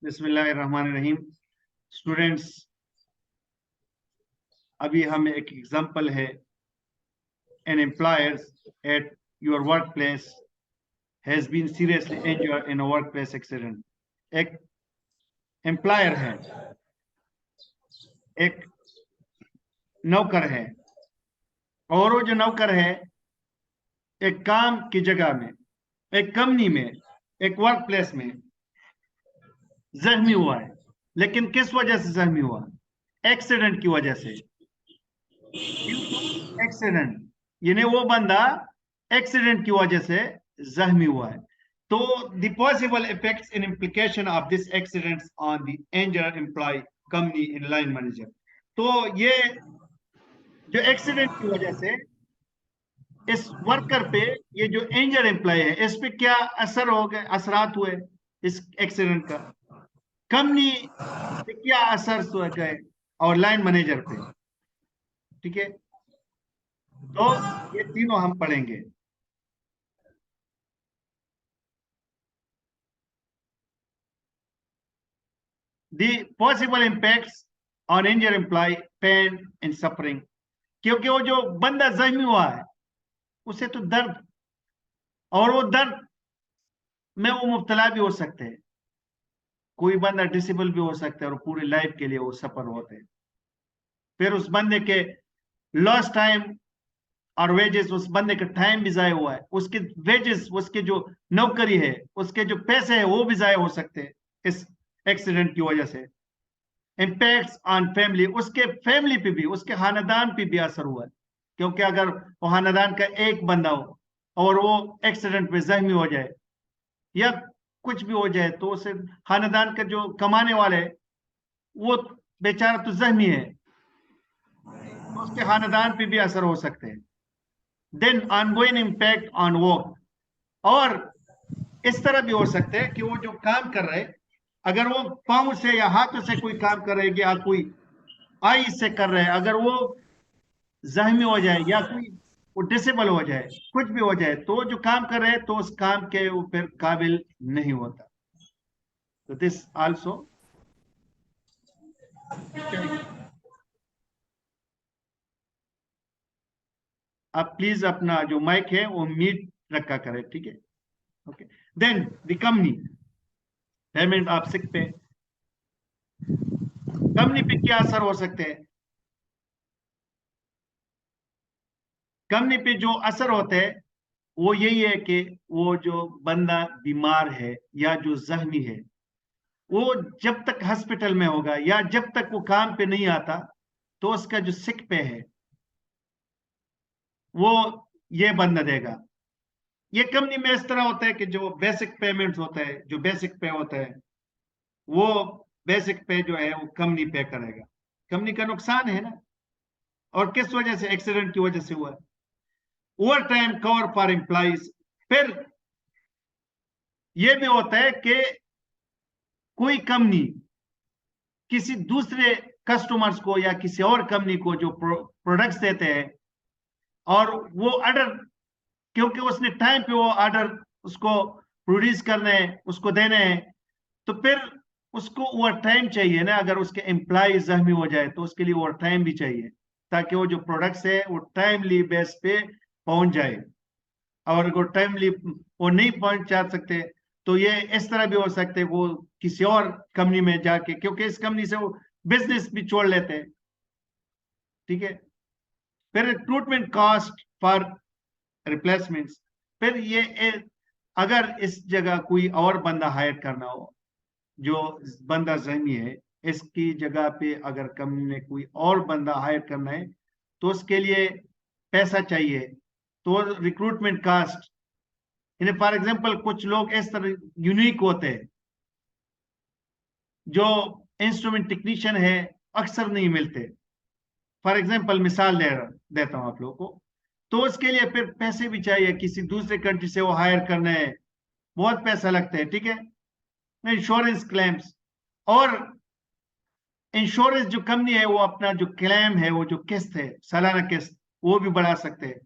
बिस्मिल्लाहिर्रहमानिर्रहीम। स्टूडेंट्स, अभी हम एक एग्जांपल है, an employer at your workplace has been seriously injured in a workplace accident. एक एम्प्लॉयर है, एक नौकर है, और वो जो नौकर है एक काम की जगह में, एक कंपनी में, एक वर्क प्लेस में जख्मी हुआ है। लेकिन किस वजह से जख्मी हुआ? एक्सीडेंट की वजह से। एक्सीडेंट यानी वो बंदा एक्सीडेंट की वजह से जख्मी हुआ है। तो the possible effects in implication of this accidents on the injured employee, company in line manager. तो ये जो एक्सीडेंट की वजह से इस वर्कर पे, ये जो इंजर्ड एम्प्लॉय है, इस पे क्या असर हो गए, असरात हुए इस एक्सीडेंट का, कंपनी पे क्या असर हुए गए, और लाइन मैनेजर पे। ठीक है, तो ये तीनों हम पढ़ेंगे। The possible impacts on injured employee, pain and suffering। क्योंकि वो जो बंदा जख्मी हुआ है उसे तो दर्द, और वो दर्द में वो मुब्तला भी हो सकते हैं। कोई बंदा डिसेबल भी हो सकता है और पूरी लाइफ के लिए वो सफर होते हैं। फिर उस बंदे के लॉस्ट टाइम और वेजेस, उस बंदे का टाइम भी जाया हुआ है, उसके वेजेस, उसके जो नौकरी है, उसके जो पैसे है वो भी जाया हो सकते हैं इस एक्सीडेंट की वजह से। इम्पैक्ट्स ऑन फैमिली, उसके फैमिली पे भी, उसके खानदान पे भी असर हुआ है। क्योंकि अगर वो खानदान का एक बंदा हो और वो एक्सीडेंट में जख्मी हो जाए या कुछ भी हो जाए, तो उसे खानदान का जो कमाने वाले है वो बेचारा तो जख्मी है, तो उसके खानदान पे भी असर हो सकते हैं। Then ongoing impact on work, और इस तरह भी हो सकते हैं कि वो जो काम कर रहे, अगर वो पाँव से या हाथों से कोई काम कर रहे या कोई आई से कर रहे हैं, अगर वो जख्मी हो जाए या कोई वो डिसेबल हो जाए, कुछ भी हो जाए, तो जो काम कर रहे हैं तो उस काम के वो फिर काबिल नहीं होता। तो दिस आल्सो, आप प्लीज अपना जो माइक है वो म्यूट रखा करें, ठीक है? Okay. Then the company, payment of sick pay, company पे क्या असर हो सकते हैं? कंपनी पे जो असर होते हैं वो यही है कि वो जो बंदा बीमार है या जो जख्मी है, वो जब तक हॉस्पिटल में होगा या जब तक वो काम पे नहीं आता, तो उसका जो सिक पे है वो ये बंदा देगा। ये कंपनी में इस तरह होता है कि जो बेसिक पेमेंट्स होता है, जो बेसिक पे होता है, वो बेसिक पे जो है वो कंपनी पे करेगा। कंपनी का नुकसान है ना, और किस वजह से? एक्सीडेंट की वजह से हुआ है। Over time cover for employees, फिर ये भी होता है कि कोई कंपनी किसी दूसरे कस्टमर्स को या किसी और कंपनी को जो प्रोडक्ट्स देते हैं, और वो ऑर्डर, क्योंकि उसने टाइम पे वो ऑर्डर उसको प्रोड्यूस करने हैं, उसको देने हैं, तो फिर उसको ओवर टाइम चाहिए ना। अगर उसके एम्प्लॉय जख्मी हो जाए तो उसके लिए ओवर टाइम भी चाहिए, ताकि वो जो प्रोडक्ट्स है वो टाइमली बेस पे पहुंच जाए। और अगर टाइमली वो नहीं पहुंचा सकते, तो ये इस तरह भी हो सकते हैं वो किसी और कंपनी में जाके, क्योंकि इस कंपनी से वो बिजनेस भी छोड़ लेते हैं। ठीक है। फिर रिक्रूटमेंट कॉस्ट फॉर रिप्लेसमेंट्स, फिर ये अगर इस जगह कोई और बंदा हायर करना हो, जो बंदा जख्मी है इसकी जगह पे अगर कंपनी ने कोई और बंदा हायर करना है, तो उसके लिए पैसा चाहिए, तो रिक्रूटमेंट कास्ट। यानी फॉर एग्जांपल कुछ लोग इस तरह यूनिक होते हैं, जो इंस्ट्रूमेंट टेक्नीशियन है अक्सर नहीं मिलते। फॉर एग्जांपल मिसाल देता हूं आप लोगों को, तो उसके लिए फिर पैसे भी चाहिए, किसी दूसरे कंट्री से वो हायर करना है, बहुत पैसा लगता है। ठीक है। इंश्योरेंस क्लेम्स, और इंश्योरेंस जो कंपनी है वो अपना जो क्लेम है, वो जो किस्त है, सालाना किस्त, वो भी बढ़ा सकते हैं।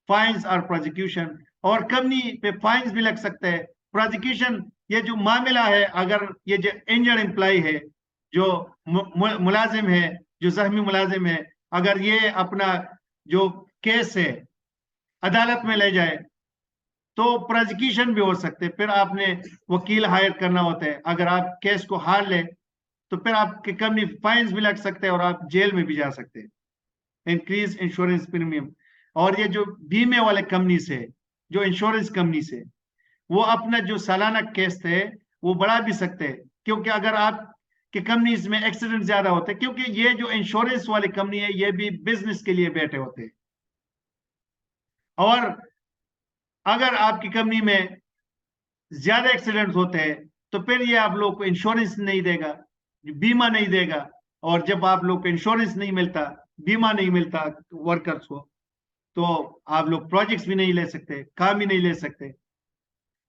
फाइन्स और प्रोसिक्यूशन, और कंपनी पे फाइन्स भी लग सकते हैं, प्रोसिक्यूशन ये जो मामला है, अगर ये जो इंजर्ड एम्प्लॉय है, जो मुलाजिम है, जो जख्मी मुलाजिम है, अगर ये अपना जो केस है अदालत में ले जाए तो प्रोसिक्यूशन भी हो सकते हैं, फिर आपने वकील हायर करना होता है। अगर आप केस को हार ले तो फिर आपकी कंपनी फाइन्स भी लग सकते हैं और आप जेल में भी जा सकते हैं। इंक्रीज इंश्योरेंस प्रीमियम, और ये जो बीमे वाले कंपनी से, जो इंश्योरेंस कंपनी से, वो अपना जो सालाना किस्त है वो बढ़ा भी सकते हैं, क्योंकि अगर आप कि कंपनीज में एक्सीडेंट ज्यादा होते हैं, क्योंकि ये जो इंश्योरेंस वाली कंपनी है ये भी बिजनेस के लिए बैठे होते हैं। और अगर आपकी कंपनी में ज्यादा एक्सीडेंट होते हैं तो फिर ये आप लोग को इंश्योरेंस नहीं देगा, बीमा नहीं देगा। और जब आप लोग को इंश्योरेंस नहीं मिलता, बीमा नहीं मिलता वर्कर्स को, तो आप लोग प्रोजेक्ट्स भी नहीं ले सकते, काम भी नहीं ले सकते।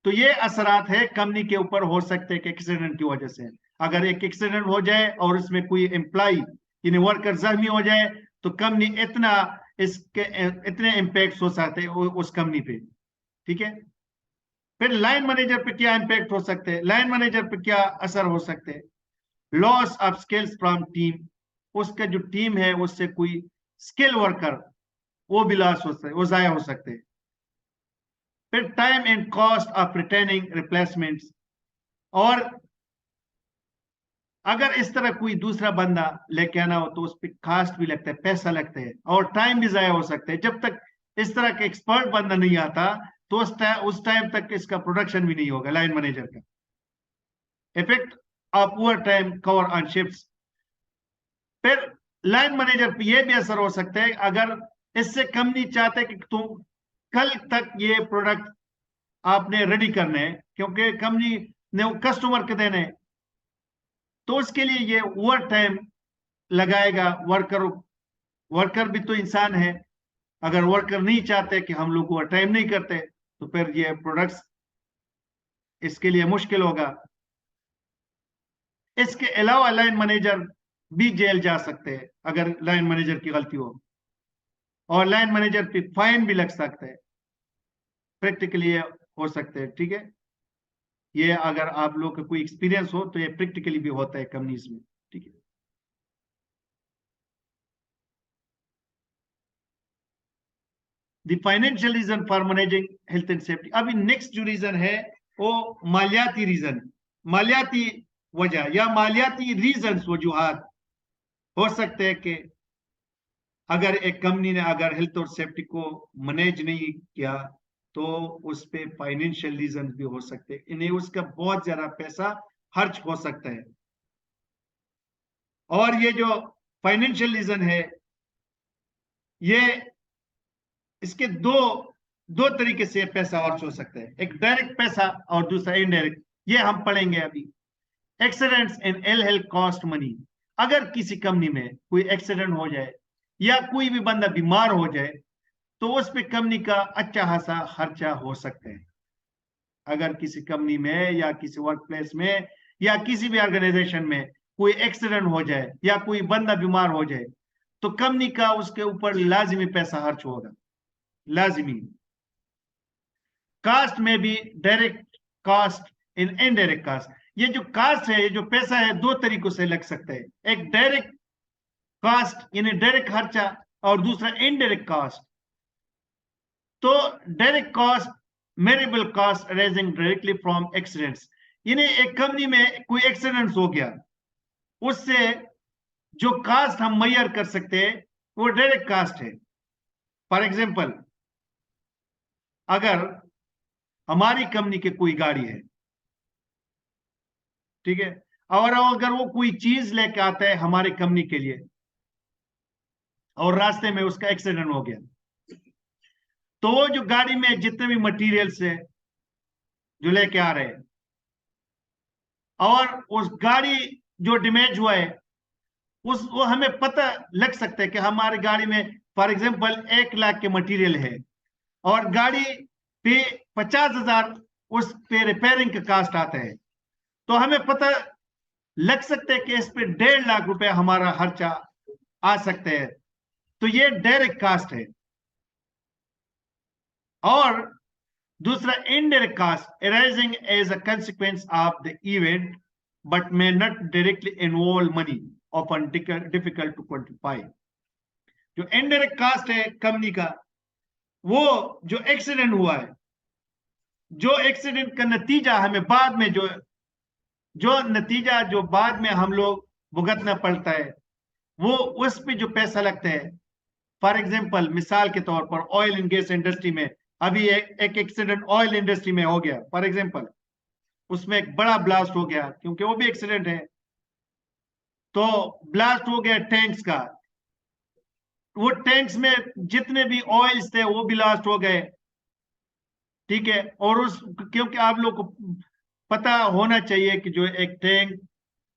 तो ये असरात है कंपनी के ऊपर हो सकते हैं कि एक्सीडेंट की वजह से। अगर एक एक्सीडेंट हो जाए और इसमें कोई एम्प्लॉय यानी वर्कर जख्मी हो जाए तो कंपनी इसके इतने इम्पैक्ट हो सकते हैं उस कंपनी पे। ठीक है, फिर लाइन मैनेजर पे क्या इम्पैक्ट हो सकते हैं, लाइन मैनेजर पे क्या असर हो सकते हैं। Loss of skills from team, उसका जो टीम है उससे कोई स्किल वर्कर वो भी लॉस हो सकते, वो जाया हो सकते हैं। फिर time and cost of retaining replacements, और अगर इस तरह कोई दूसरा बंदा लेके आना हो तो उस पर कास्ट भी लगता है, पैसा लगता है और टाइम भी जाया हो सकता है। जब तक इस तरह का एक्सपर्ट बंदा नहीं आता तो उस टाइम तक इसका प्रोडक्शन भी नहीं होगा लाइन मैनेजर का। Effect of over time cover on shifts, फिर लाइन मैनेजर पे ये भी असर हो सकता है अगर इससे कंपनी चाहते कि तुम कल तक ये प्रोडक्ट आपने रेडी करने हैं, क्योंकि कंपनी ने वो कस्टमर के देने, तो उसके लिए ये ओवर टाइम लगाएगा। वर्कर वर्कर भी तो इंसान है, अगर वर्कर नहीं चाहते कि हम लोग ओवर टाइम नहीं करते तो फिर ये प्रोडक्ट्स इसके लिए मुश्किल होगा। इसके अलावा लाइन मैनेजर भी जेल जा सकते हैं अगर लाइन मैनेजर की गलती हो, और लाइन मैनेजर पे फाइन भी लग सकता है, प्रैक्टिकली ये हो सकते हैं। ठीक है, ये अगर आप लोग का कोई एक्सपीरियंस हो तो ये प्रैक्टिकली भी होता है कंपनीज में। ठीक है, the financial reason for managing health and safety. अभी नेक्स्ट जो रीजन है वो मालियाती रीजन, मालियाती वजह या मालियाती रीजन वजूहत हो सकते हैं कि अगर एक कंपनी ने अगर हेल्थ और सेफ्टी को मैनेज नहीं किया तो उस पे फाइनेंशियल रीजन भी हो सकते हैं, इन्हें उसका बहुत ज्यादा पैसा खर्च हो सकता है। और ये जो फाइनेंशियल रीजन है ये इसके दो दो तरीके से पैसा खर्च हो सकता है, एक डायरेक्ट पैसा और दूसरा इनडायरेक्ट। ये हम पढ़ेंगे अभी। Accidents and ill health cost money, अगर किसी कंपनी में कोई एक्सीडेंट हो जाए या कोई भी बंदा बीमार हो जाए तो उस पे कंपनी का अच्छा खासा खर्चा हो सकता है। अगर किसी कंपनी में या किसी वर्क प्लेस में या किसी भी ऑर्गेनाइजेशन में कोई एक्सीडेंट हो जाए या कोई बंदा बीमार हो जाए तो कंपनी का उसके ऊपर लाजिमी पैसा खर्च होगा, लाजिमी। कास्ट में भी direct cost in indirect cost, ये जो कास्ट है, ये जो पैसा है, दो तरीकों से लग सकता है। एक डायरेक्ट कास्ट यानी डायरेक्ट खर्चा और दूसरा इनडायरेक्ट कास्ट। तो डायरेक्ट कॉस्ट मेरेबल cost arising directly from accidents, यानी एक कंपनी में कोई एक्सीडेंट हो गया उससे जो कास्ट हम मैयर कर सकते हैं वो डायरेक्ट कास्ट है। फॉर एग्जांपल, अगर हमारी कंपनी की कोई गाड़ी है, ठीक है, और अगर वो कोई चीज लेके आता है हमारी कंपनी के लिए और रास्ते में उसका एक्सीडेंट हो गया, तो वो जो गाड़ी में जितने भी मटेरियल्स है जो लेके आ रहे हैं और उस गाड़ी जो डैमेज हुआ है वो हमें पता लग सकता है कि हमारी गाड़ी में फॉर एग्जांपल 1 लाख के मटेरियल है और गाड़ी पे 50,000 उस पे रिपेयरिंग का कास्ट आता है, तो हमें पता लग सकता है कि इस पे 1.5 लाख रुपए हमारा खर्चा आ सकते हैं। तो ये डायरेक्ट कास्ट है। और दूसरा indirect cost arising as a consequence of the event but may not directly involve money, often difficult to quantify. जो indirect cost है कंपनी का, वो जो एक्सीडेंट हुआ है, जो एक्सीडेंट का नतीजा हमें बाद में जो बाद में हम लोग भुगतना पड़ता है, वो उस पे जो पैसा लगता है। फॉर एग्जांपल, मिसाल के तौर पर ऑयल एंड गैस इंडस्ट्री में अभी एक एक्सीडेंट ऑयल इंडस्ट्री में हो गया, फॉर एग्जांपल, उसमें एक बड़ा ब्लास्ट हो गया, क्योंकि वो भी एक्सीडेंट है। तो ब्लास्ट हो गया टैंक्स का, वो टैंक्स में जितने भी ऑयल्स थे वो भी ब्लास्ट हो गए, ठीक है। और उस क्योंकि आप लोग को पता होना चाहिए कि जो एक टैंक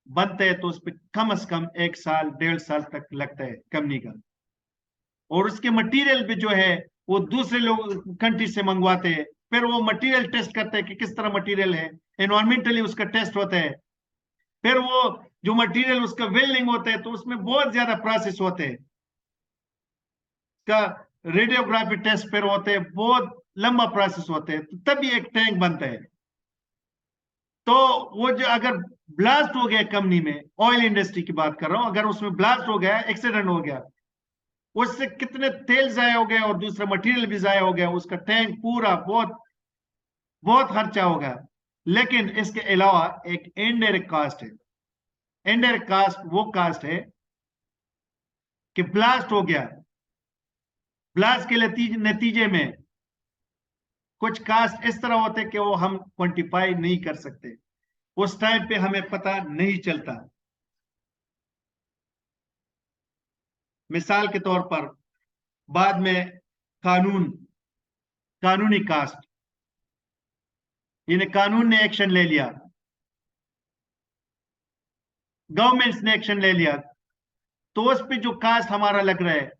बनता है तो उस पर कम से कम 1 साल 1.5 साल तक लगता है कंपनी का। और उसके मटेरियल भी जो है वो दूसरे लोग कंट्री से मंगवाते हैं, फिर वो मटेरियल टेस्ट करते हैं कि किस तरह मटेरियल है, एनवायरमेंटली उसका टेस्ट होता है। फिर वो जो मटेरियल उसका वेल्डिंग होता है तो उसमें बहुत ज्यादा प्रोसेस होते हैं, का रेडियोग्राफी टेस्ट फिर होते हैं, बहुत लंबा प्रोसेस होते हैं, तो तभी एक टैंक बनता है। तो वो जो अगर ब्लास्ट हो गया कंपनी में, ऑयल इंडस्ट्री की बात कर रहा हूं, अगर उसमें ब्लास्ट हो गया, एक्सीडेंट हो गया, उससे कितने तेल जाया हो गया और दूसरा मटेरियल भी जाया हो गया, उसका टैंक पूरा बहुत बहुत खर्चा हो गया। लेकिन इसके अलावा एक इनडायरेक्ट कास्ट है। इनडायरेक्ट कास्ट वो कास्ट है कि ब्लास्ट हो गया, ब्लास्ट के नतीजे में कुछ कास्ट इस तरह होते कि वो हम क्वांटिफाई नहीं कर सकते, उस टाइम पे हमें पता नहीं चलता। मिसाल के तौर पर बाद में कानूनी कास्ट, यानी कानून ने एक्शन ले लिया, गवर्नमेंट्स ने एक्शन ले लिया, तो उस पे जो कास्ट हमारा लग रहा है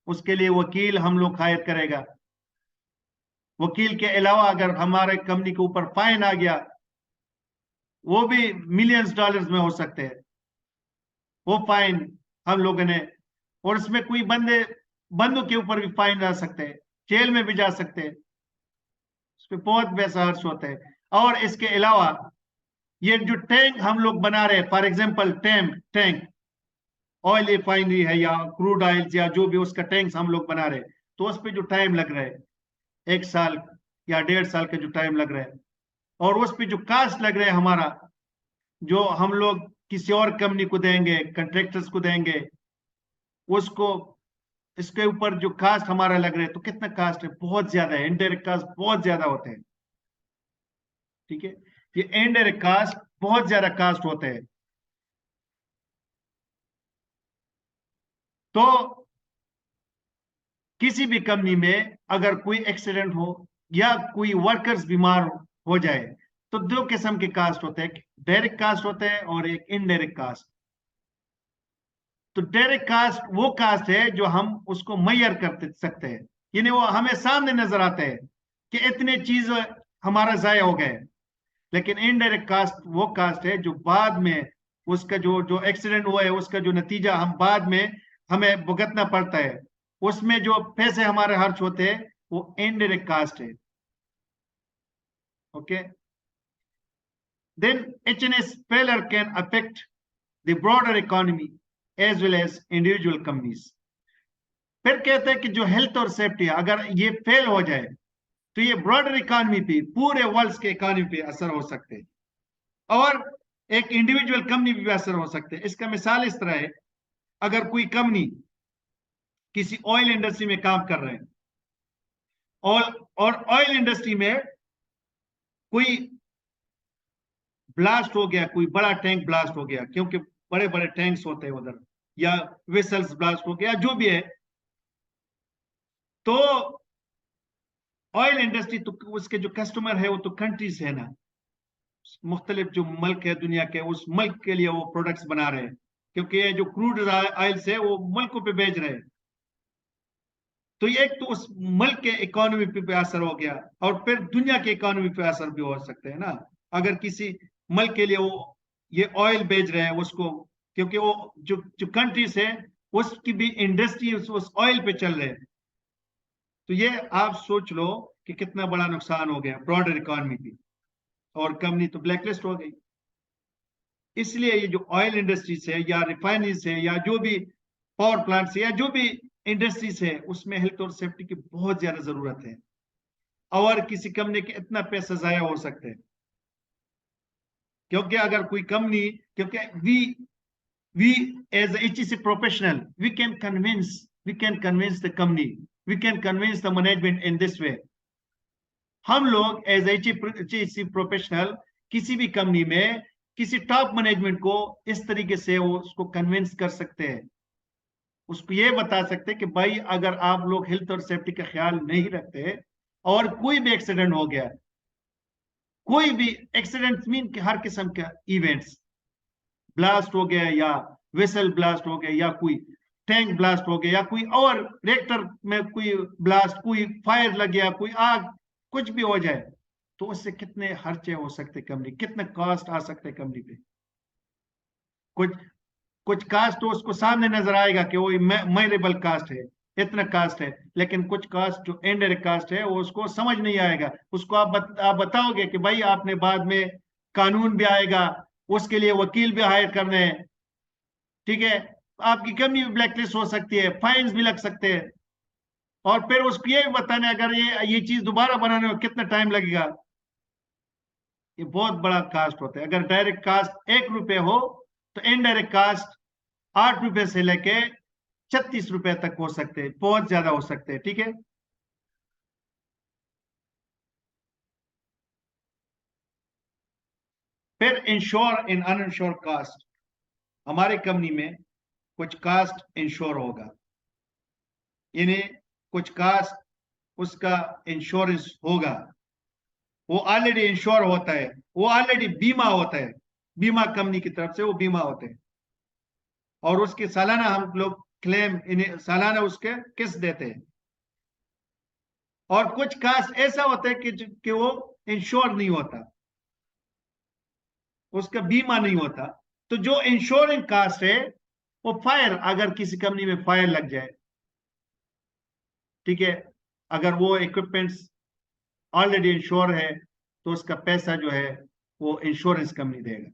उसके लिए वकील हम लोग हायर करेगा। वकील के अलावा अगर हमारे कंपनी के ऊपर फाइन आ गया, वो भी मिलियंस डॉलर्स में हो सकते हैं वो फाइन हम लोगों ने। और इसमें कोई बंदों के ऊपर भी फाइन आ सकते हैं, जेल में भी जा सकते हैं, उसमें बहुत पैसा खर्च होता है। और इसके अलावा ये जो टैंक हम लोग बना रहे हैं, for example tank oil refinery है या क्रूड ऑयल या जो भी उसका टैंक्स हम लोग बना रहे हैं, तो उस पर जो टाइम लग रहा है 1 साल या 1.5 साल का जो टाइम लग रहा है, और उस पर जो कास्ट लग रहा है हमारा, जो हम लोग किसी और कंपनी को देंगे, कंट्रैक्टर्स को देंगे उसको, इसके ऊपर जो कास्ट हमारा लग रहा है, तो कितना कास्ट है, बहुत ज्यादा है। इनडायरेक्ट कास्ट बहुत ज्यादा होते हैं, ठीक है। ये इनडायरेक्ट कास्ट बहुत ज्यादा कास्ट होते हैं। तो किसी भी कंपनी में अगर कोई एक्सीडेंट हो या कोई वर्कर्स बीमार हो जाए, तो 2 किस्म के कास्ट होते हैं, डायरेक्ट कास्ट होते हैं और एक इनडायरेक्ट कास्ट। तो डायरेक्ट कास्ट वो कास्ट है जो हम उसको मैयर कर सकते हैं, यानी वो हमें सामने नजर आता है कि इतने चीज हमारा जाया हो गए। लेकिन इनडायरेक्ट कास्ट वो कास्ट है जो बाद में उसका जो एक्सीडेंट हुआ है उसका जो नतीजा हम बाद में हमें भुगतना पड़ता है, उसमें जो पैसे हमारे खर्च होते हैं वो इनडायरेक्ट कास्ट है। ओके, देन एच&एस failure can affect the broader economy as well as individual companies. फिर कहते हैं कि जो हेल्थ और सेफ्टी अगर ये फेल हो जाए तो ये ब्रॉडर इकोनॉमी पे, पूरे वर्ल्ड के इकोनॉमी पे असर हो सकते हैं, और एक इंडिविजुअल कंपनी पे भी असर हो सकते हैं। इसका मिसाल इस तरह है, अगर कोई कंपनी किसी ऑयल इंडस्ट्री में काम कर रहे हैं और ऑयल इंडस्ट्री में कोई ब्लास्ट हो गया, कोई बड़ा टैंक ब्लास्ट हो गया, क्योंकि बड़े बड़े टैंक्स होते हैं उधर, या वेसल्स ब्लास्ट हो गया, जो भी है, तो ऑयल इंडस्ट्री तो उसके जो कस्टमर है वो तो कंट्रीज है ना, मुख्तलिफ जो मुल्क है दुनिया के, उस मुल्क के लिए वो प्रोडक्ट्स बना रहे हैं, क्योंकि ये जो क्रूड ऑयल है वो मुल्कों पे भेज रहे हैं। तो ये एक तो उस मुल्क के इकोनॉमी पे असर हो गया, और फिर दुनिया के इकोनॉमी पे असर भी हो सकते हैं ना, अगर किसी मुल्क के लिए वो ये ऑयल भेज रहे हैं उसको, क्योंकि वो जो कंट्रीज है उसकी भी इंडस्ट्री उस ऑयल पे चल रहे हैं, तो ये आप सोच लो कि कितना बड़ा नुकसान हो गया ब्रॉडर इकोनॉमी की, और कंपनी तो ब्लैकलिस्ट हो गई। इसलिए ये जो ऑयल इंडस्ट्री से या रिफाइनरी से या जो भी पावर प्लांट से या जो भी इंडस्ट्रीज है, उसमें हेल्थ और सेफ्टी की बहुत ज्यादा जरूरत है, और किसी कंपनी के इतना पैसा जाया हो सकता है। क्योंकि अगर कोई कंपनी, क्योंकि we as HEC professional we can convince the company, we can convince the management in this way. हम लोग एज एचईसी प्रोफेशनल किसी भी कंपनी में किसी टॉप मैनेजमेंट को इस तरीके से वो उसको कन्विंस कर सकते हैं, उसको ये बता सकते हैं कि भाई अगर आप लोग हेल्थ और सेफ्टी का ख्याल नहीं रखते और कोई भी एक्सीडेंट हो गया, कोई भी एक्सीडेंट मीन कि हर किस्म का इवेंट्स, ब्लास्ट हो गया या वेसल ब्लास्ट हो गया या कोई टैंक ब्लास्ट हो गया या कोई और रिएक्टर में कोई ब्लास्ट, कोई फायर लग गया, कोई आग, कुछ भी हो जाए, तो उससे कितने खर्चे हो सकते कंपनी, कितना कॉस्ट आ सकते कंपनी पे। कुछ कुछ कास्ट तो उसको सामने नजर आएगा कि वो मेरेबल कास्ट है, इतना कास्ट है, लेकिन कुछ कास्ट जो इनडायरेक्ट कास्ट है वो उसको समझ नहीं आएगा। उसको आप बताओगे कि भाई आपने बाद में कानून भी आएगा, उसके लिए वकील भी हायर करने हैं, ठीक है, आपकी कंपनी भी ब्लैकलिस्ट हो सकती है, फाइन्स भी लग सकते हैं, और फिर उसको ये भी बताना अगर ये चीज दोबारा बनाने में कितना टाइम लगेगा। ये बहुत बड़ा कास्ट होता है। अगर डायरेक्ट कास्ट 1 रुपये हो तो इनडायरेक्ट कास्ट 8 रुपये से लेके 36 रुपये तक हो सकते हैं, बहुत ज्यादा हो सकते हैं, ठीक है। फिर इंश्योर इन अनइंश्योर कास्ट, हमारे कंपनी में कुछ कास्ट इंश्योर होगा, यानी कुछ कास्ट उसका इंश्योरेंस होगा, वो ऑलरेडी इंश्योर होता है, वो ऑलरेडी बीमा होता है, बीमा कंपनी की तरफ से वो बीमा होते हैं, और उसके सालाना हम लोग क्लेम इन्हें सालाना उसके किस्त देते हैं। और कुछ कास्ट ऐसा होता है कि वो इंश्योर नहीं होता, उसका बीमा नहीं होता। तो जो इंश्योरिंग कास्ट है वो फायर, अगर किसी कंपनी में फायर लग जाए, ठीक है, अगर वो इक्विपमेंट्स ऑलरेडी इंश्योर है तो उसका पैसा जो है वो इंश्योरेंस कंपनी देगा।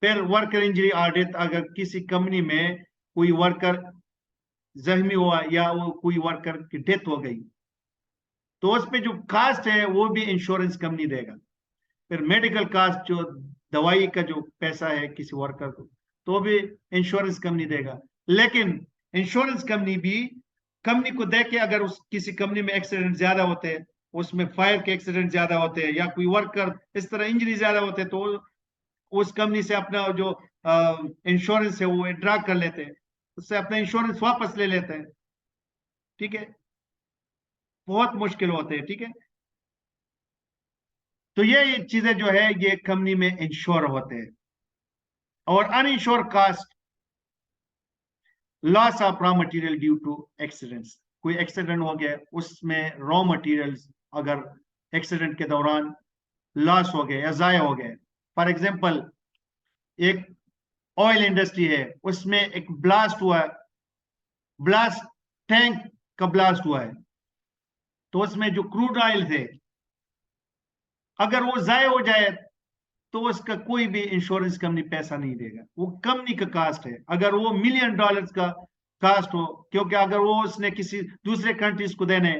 फिर वर्कर इंजरी ऑडिट, अगर किसी कंपनी में कोई वर्कर जख्मी हुआ या वो कोई वर्कर की डेथ हो गई, तो उस पे जो कास्ट है वो भी इंश्योरेंस कंपनी देगा। फिर मेडिकल कास्ट, जो दवाई का जो पैसा है किसी वर्कर को, तो भी इंश्योरेंस कंपनी देगा। लेकिन इंश्योरेंस कंपनी भी कंपनी को देख के, अगर उस किसी कंपनी में एक्सीडेंट ज्यादा होते हैं, उसमें फायर के एक्सीडेंट ज्यादा होते हैं या कोई वर्कर इस तरह इंजरी ज्यादा होते हैं, तो उस कंपनी से अपना जो इंश्योरेंस है वो ड्रा कर लेते हैं, उससे अपना इंश्योरेंस वापस ले लेते हैं, ठीक है। बहुत मुश्किल होते हैं, ठीक है। तो ये चीजें जो है ये कंपनी में इंश्योर होते हैं। और uninsured cost, loss of raw material due to accidents, कोई एक्सीडेंट हो गया उसमें रॉ मटेरियल्स अगर एक्सीडेंट के दौरान लॉस हो गए या जाया हो गए। फॉर एग्जांपल, एक ऑयल इंडस्ट्री है, उसमें एक ब्लास्ट हुआ है, ब्लास्ट टैंक का ब्लास्ट हुआ है, तो उसमें जो क्रूड ऑयल थे अगर वो जाया हो जाए तो उसका कोई भी इंश्योरेंस कंपनी पैसा नहीं देगा, वो कंपनी का कास्ट है। अगर वो $1,000,000 का कास्ट हो, क्योंकि अगर वो उसने किसी दूसरे कंट्रीज को देने,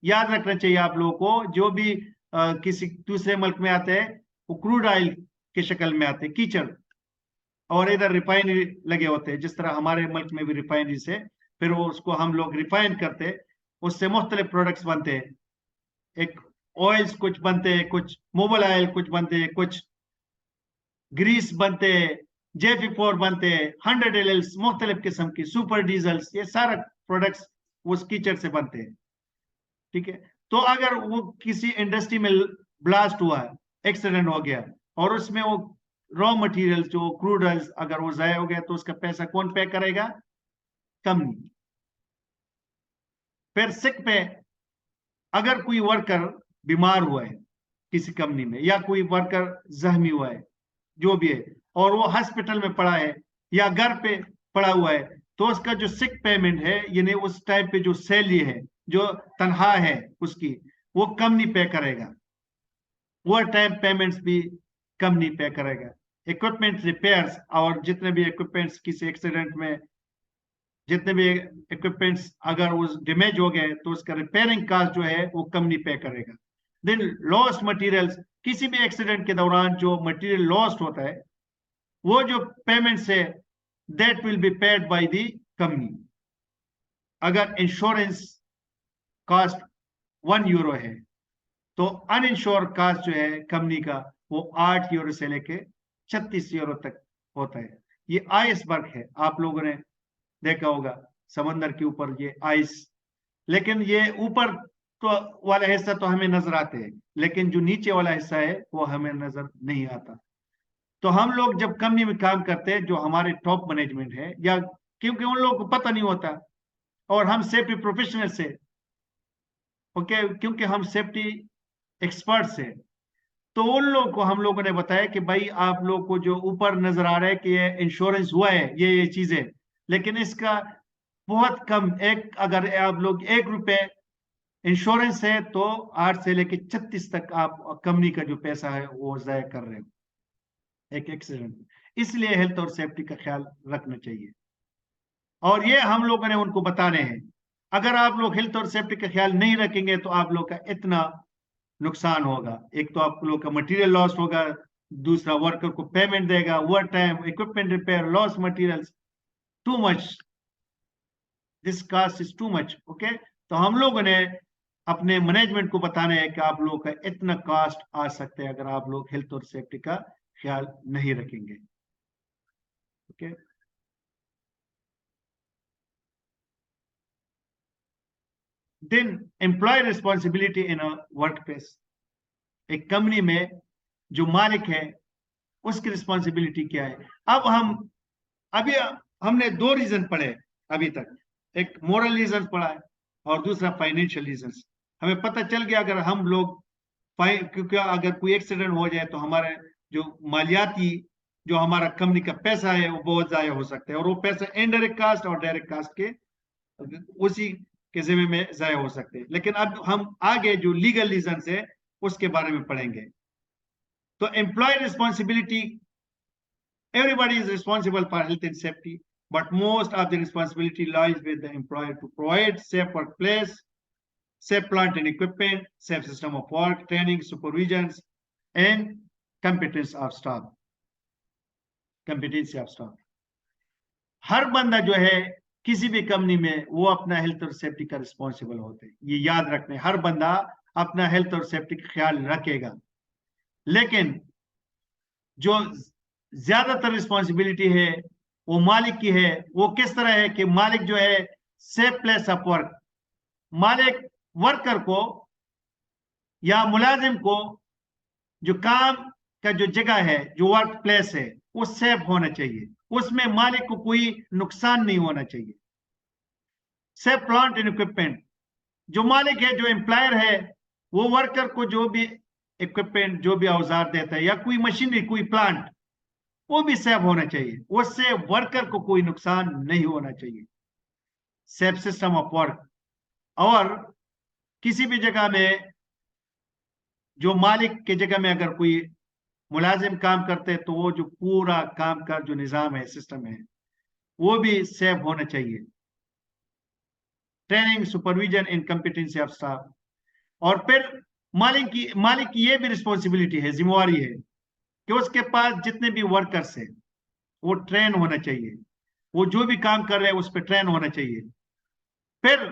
याद रखना चाहिए आप लोगों को, जो भी किसी दूसरे मुल्क में आते हैं वो क्रूड ऑयल की शक्ल में आते हैं, कीचड़, और इधर रिफाइनरी लगे होते हैं, जिस तरह हमारे मुल्क में भी रिफाइनरी से फिर वो उसको हम लोग रिफाइन करते, उससे मुख्तलिफ प्रोडक्ट्स बनते हैं, एक ऑयल्स कुछ बनते हैं, कुछ मोबाइल ऑयल कुछ बनते हैं, कुछ ग्रीस बनते हैं, J54 बनते हैं, 100 LL मुख्तलिफ किस्म की सुपर डीजल्स, ये सारा प्रोडक्ट्स उस कीचड़ से बनते हैं, ठीक है। तो अगर वो किसी इंडस्ट्री में ब्लास्ट हुआ है, एक्सीडेंट हो गया, और उसमें वो रॉ मटेरियल जो क्रूड ऑयल अगर वो जाया हो गया, तो उसका पैसा कौन पे करेगा? कंपनी। फिर सिक पे, अगर कोई वर्कर बीमार हुआ है किसी कंपनी में या कोई वर्कर जख्मी हुआ है, जो भी है, और वो हॉस्पिटल में पड़ा है या घर पे पड़ा हुआ है, तो उसका जो सिक पेमेंट है, यानी उस टाइम पे जो सैलरी है, जो तनख्वाह है उसकी, वो कम नहीं पे करेगा। ओवर टाइम पेमेंट्स भी कम नहीं पे करेगा। इक्विपमेंट रिपेयर्स, और जितने भी इक्विपमेंट्स किसी एक्सीडेंट में, जितने भी इक्विपमेंट्स अगर उस डैमेज हो गए तो उसका रिपेयरिंग कास्ट जो है वो कम नहीं पे करेगा। देन लॉस्ट मटेरियल्स, किसी भी एक्सीडेंट के दौरान जो मटेरियल लॉस्ट होता है, वो जो पेमेंट्स है that will be paid by the company. अगर इंश्योरेंस कास्ट 1 यूरो है तो अनइंश्योर कास्ट जो है कंपनी का वो 8 यूरो से लेके 36 यूरो तक होता है। ये आइसबर्ग है, आप लोगों ने देखा होगा समंदर के ऊपर ये आइस, लेकिन ये ऊपर तो वाला हिस्सा तो हमें नजर आते हैं, लेकिन जो नीचे वाला हिस्सा है वो हमें नजर नहीं आता। तो हम लोग जब कंपनी में काम करते हैं, जो हमारे टॉप मैनेजमेंट है, या क्योंकि उन लोगों को पता नहीं होता, और हम सेफ्टी प्रोफेशनल से, ओके, क्योंकि हम सेफ्टी एक्सपर्ट्स हैं, तो उन लोगों को हम लोगों ने बताया कि भाई आप लोग को जो ऊपर नजर आ रहा है कि ये इंश्योरेंस हुआ है, ये चीजें, लेकिन इसका बहुत कम, एक अगर आप लोग 1 रुपए इंश्योरेंस है तो 8 से लेके 36 तक आप कंपनी का जो पैसा है वो जाया कर रहे हो एक एक्सीडेंट में। इसलिए हेल्थ और सेफ्टी का ख्याल रखना चाहिए, और ये हम लोगों ने उनको बताने हैं। अगर आप लोग हेल्थ और सेफ्टी का ख्याल नहीं रखेंगे तो आप लोग का इतना नुकसान होगा। एक तो आप लोग का मटेरियल लॉस होगा, दूसरा वर्कर को पेमेंट देगा, overtime, equipment repair, loss materials, too much, this cost is too much. Okay, तो हम लोगों ने अपने मैनेजमेंट को बताना है कि आप लोग का इतना कॉस्ट आ सकते हैं अगर आप लोग हेल्थ और सेफ्टी का ख्याल नहीं रखेंगे। Okay, then employee responsibility in a workplace. एक कंपनी में जो मालिक है उसकी रिस्पॉन्सिबिलिटी क्या है। अब अभी हमने 2 रीजन पढ़े अभी तक, एक मोरल रीजन पढ़ा है और दूसरा फाइनेंशियल रीजन। हमें पता चल गया अगर हम लोग क्योंकि अगर कोई एक्सीडेंट हो जाए तो हमारे जो मालियाती, जो हमारा कंपनी का पैसा है वो बहुत ज्यादा हो सकता है, और वो पैसा इनडायरेक्ट कास्ट और डायरेक्ट कास्ट के उसी के जिम्मे में जाया हो सकते हैं। लेकिन अब हम आगे जो लीगल रीजन है उसके बारे में पढ़ेंगे। तो employee responsibility, everybody is responsible for health and safety, but most of the responsibility lies with the employer to provide safe workplace, safe plant and equipment, safe system of work, training, supervisions, and competence of staff. Competency of staff. हर बंदा जो है किसी भी company में वो अपना health और safety का रिस्पॉन्सिबल होते हैं, ये याद रखने, हर बंदा अपना हेल्थ और सेफ्टी का ख्याल रखेगा। लेकिन जो ज्यादातर रिस्पॉन्सिबिलिटी है वो मालिक की है। वो किस तरह है कि मालिक जो है सेफ प्लेस ऑफ वर्क, मालिक वर्कर को या मुलाजिम को जो काम का जो जगह है, जो वर्क प्लेस है, वो सेफ होना चाहिए, उसमें मालिक को कोई नुकसान नहीं होना चाहिए। सेफ प्लांट एंड इक्विपमेंट, जो मालिक है, जो एम्प्लॉयर है, वो वर्कर को जो भी इक्विपमेंट, जो भी औजार देता है या कोई मशीनरी, कोई प्लांट, वो भी सेफ होना चाहिए, उससे वर्कर को कोई नुकसान नहीं होना चाहिए। सेफ सिस्टम ऑफ वर्क, और किसी भी जगह में जो मालिक के जगह में अगर कोई मुलाजिम काम करते हैं तो वो जो पूरा काम का जो निजाम है, सिस्टम है, वो भी सेफ होना चाहिए। Training, supervision and competency of staff, और फिर मालिक की ये भी रिस्पॉन्सिबिलिटी है, जिम्मेवारी है कि उसके पास जितने भी वर्कर्स हैं वो ट्रेन होना चाहिए, वो जो भी काम कर रहे हैं उस पर ट्रेन होना चाहिए। फिर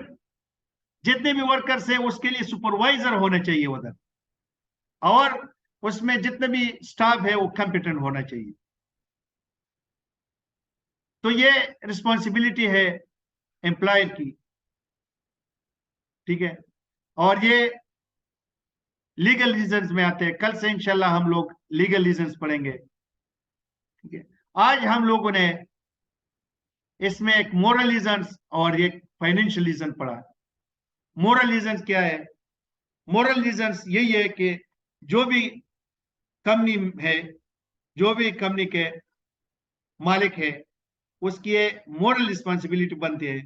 जितने भी वर्कर्स हैं उसके लिए सुपरवाइजर होना चाहिए उधर, और उसमें जितने भी स्टाफ है वो कॉम्पिटेंट होना चाहिए। तो ये रिस्पॉन्सिबिलिटी है एम्प्लॉयर की, ठीक है। और ये लीगल रीजंस में आते हैं। कल से इंशाल्लाह हम लोग लीगल रीजंस पढ़ेंगे, ठीक है। आज हम लोगों ने इसमें एक मोरल रीजंस और एक फाइनेंशियल रीजन पढ़ा। मोरल रीजंस क्या है? मोरल रीजंस यही है कि जो भी कंपनी है, जो भी कंपनी के मालिक है, उसकी मोरल रिस्पॉन्सिबिलिटी बनती है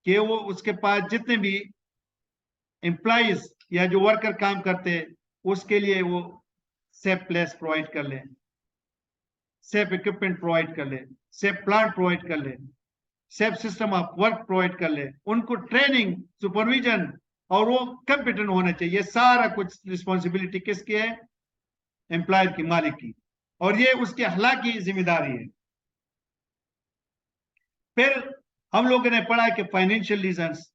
कि वो उसके पास जितने भी एम्प्लॉइज या जो वर्कर काम करते हैं उसके लिए वो सेफ प्लेस प्रोवाइड कर ले, सेफ इक्विपमेंट प्रोवाइड कर ले, सेफ प्लांट प्रोवाइड कर ले, safe system of work provide कर ले, उनको ट्रेनिंग, सुपरविजन और वो कंपिटेंट होना चाहिए। सारा कुछ रिस्पॉन्सिबिलिटी किसकी है? एम्प्लॉयर की, मालिक की, और ये उसकी अखलाकी जिम्मेदारी है। फिर हम लोगों ने पढ़ा कि फाइनेंशियल रीजंस,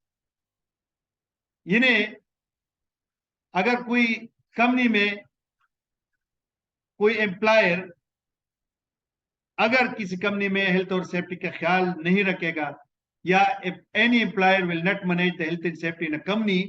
इन्हें अगर कोई कंपनी में कोई एम्प्लॉयर अगर किसी कंपनी में हेल्थ और सेफ्टी का ख्याल नहीं रखेगा, या if any employer will not manage the health and safety in a company,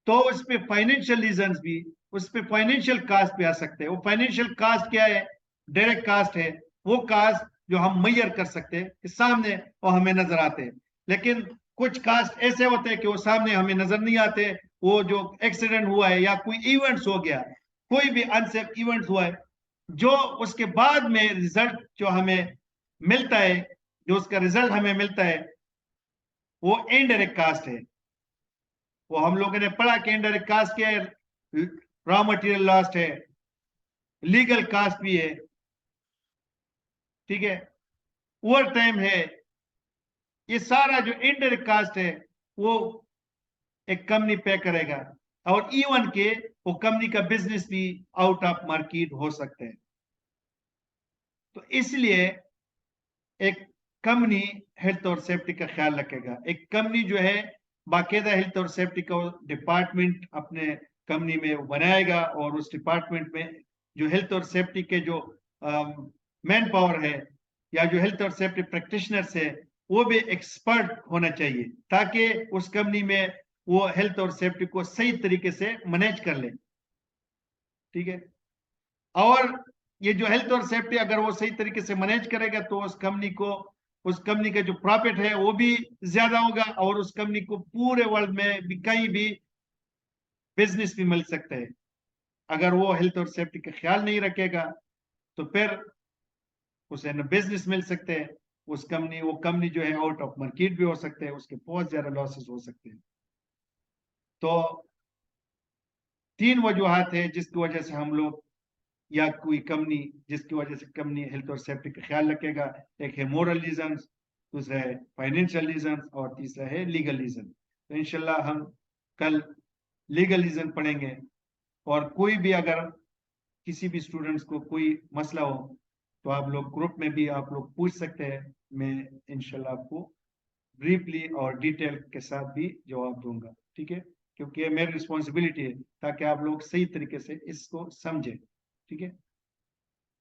तो उस पे फाइनेंशियल रीजंस भी, उस पे फाइनेंशियल कास्ट भी आ सकते हैं। वो फाइनेंशियल कास्ट क्या है? डायरेक्ट कास्ट है, वो कास्ट जो हम मैयर कर सकते हैं कि सामने वो हमें नजर आते हैं। लेकिन कुछ कास्ट ऐसे होते हैं कि वो सामने हमें नजर नहीं आते। वो जो एक्सीडेंट हुआ है या कोई इवेंट्स हो गया, कोई भी अनसेफ इवेंट हुआ है, जो उसके बाद में रिजल्ट जो हमें मिलता है, जो उसका रिजल्ट हमें मिलता है, वो इनडायरेक्ट कास्ट है। वो हम लोगों ने पढ़ा कि इनडायरेक्ट कास्ट क्या है? रॉ मटेरियल लॉस्ट है, लीगल कास्ट भी है, ठीक है, ओवर टाइम है। ये सारा जो इनडायरेक्ट कास्ट है वो एक कंपनी पे करेगा, और इवन के वो कंपनी का बिजनेस भी आउट ऑफ मार्केट हो सकते हैं। तो इसलिए एक कंपनी हेल्थ और सेफ्टी का ख्याल रखेगा। एक कंपनी जो है बाकायदा हेल्थ और सेफ्टी का डिपार्टमेंट अपने कंपनी में बनाएगा, और उस डिपार्टमेंट में जो हेल्थ और सेफ्टी के जो मैन पावर है या जो हेल्थ और सेफ्टी प्रैक्टिशनर्स है वो भी एक्सपर्ट होना चाहिए, ताकि उस कंपनी में वो हेल्थ और सेफ्टी को सही तरीके से मैनेज कर ले, ठीक है। और ये जो हेल्थ और सेफ्टी अगर वो सही तरीके से मैनेज करेगा तो उस कंपनी को, उस कंपनी का जो प्रॉफिट है वो भी ज्यादा होगा, और उस कंपनी को पूरे वर्ल्ड में भी कहीं भी बिजनेस भी मिल सकते हैं। अगर वो हेल्थ और सेफ्टी का ख्याल नहीं रखेगा तो फिर उसे न बिजनेस मिल सकते हैं, उस कंपनी, वो कंपनी जो है आउट ऑफ मार्केट भी हो सकते हैं, उसके बहुत ज्यादा लॉसेस हो सकते हैं। तो 3 वजूहत है जिसकी वजह से हम लोग या कोई कंपनी, जिसकी वजह से कंपनी हेल्थ और सेफ्टी का ख्याल रखेगा। एक है मोरल रीजन, दूसरा है फाइनेंशियल रीजन, और तीसरा है लीगल रीजन। तो इंशाल्लाह हम कल लीगल रीजन पढ़ेंगे, और कोई भी अगर किसी भी स्टूडेंट्स को कोई मसला हो तो आप लोग ग्रुप में भी आप लोग पूछ सकते हैं। मैं इंशाल्लाह आपको ब्रीफली और डिटेल के साथ भी जवाब दूंगा, ठीक है, क्योंकि ये मेरी रिस्पॉन्सिबिलिटी है ताकि आप लोग सही तरीके से इसको समझें, ठीक है।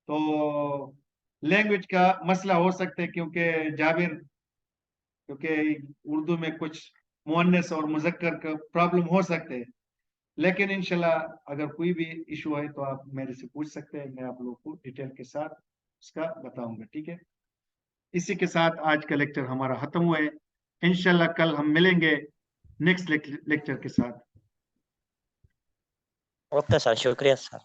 तो लैंग्वेज का मसला हो सकता है, क्योंकि जाबिर, क्योंकि उर्दू में कुछ मुअन्नस और मुज़क्कर का प्रॉब्लम हो सकते हैं, लेकिन इंशाल्लाह अगर कोई भी इशू है तो आप मेरे से पूछ सकते हैं, मैं आप लोगों को डिटेल के साथ उसका बताऊंगा, ठीक है। इसी के साथ आज का लेक्चर हमारा खत्म हुआ है। इंशाल्लाह कल हम मिलेंगे नेक्स्ट लेक्चर के साथ। ओके सर, शुक्रिया सर।